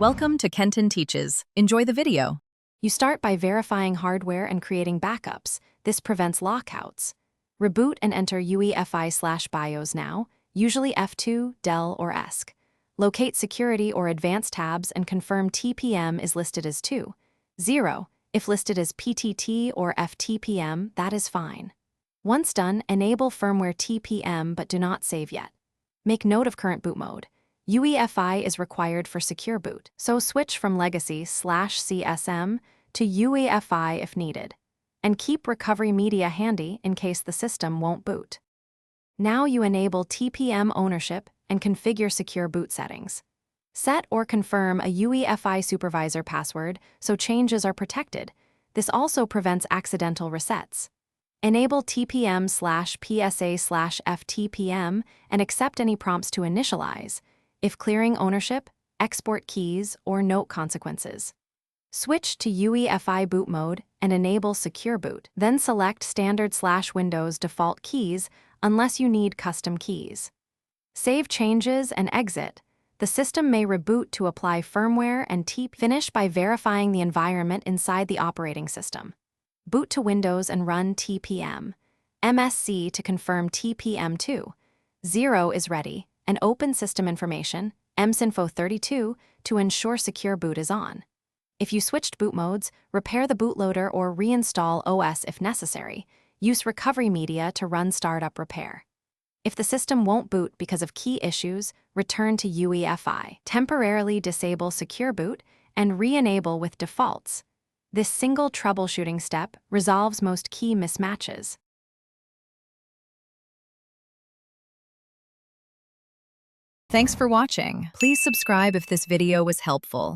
Welcome to Kenton Teaches. Enjoy the video. You start by verifying hardware and creating backups. This prevents lockouts. Reboot and enter UEFI/BIOS now, usually F2, Dell, or ESC. Locate Security or Advanced tabs and confirm TPM is listed as 2. 0. If listed as PTT or FTPM, that is fine. Once done, enable firmware TPM but do not save yet. Make note of current boot mode. UEFI is required for Secure Boot, so switch from Legacy/CSM to UEFI if needed. And keep recovery media handy in case the system won't boot. Now you enable TPM ownership and configure Secure Boot settings. Set or confirm a UEFI supervisor password so changes are protected. This also prevents accidental resets. Enable TPM/PSA/FTPM and accept any prompts to initialize, if clearing ownership, export keys, or note consequences. Switch to UEFI boot mode and enable Secure Boot. Then select Standard/Windows default keys unless you need custom keys. Save changes and exit. The system may reboot to apply firmware and finish by verifying the environment inside the operating system. Boot to Windows and run TPM. MSC to confirm TPM 2.0 is ready, and open System Information, msinfo32, to ensure Secure Boot is on. If you switched boot modes, repair the bootloader or reinstall OS if necessary. Use recovery media to run startup repair. If the system won't boot because of key issues, return to UEFI. Temporarily disable Secure Boot and re-enable with defaults. This single troubleshooting step resolves most key mismatches. Thanks for watching. Please subscribe if this video was helpful.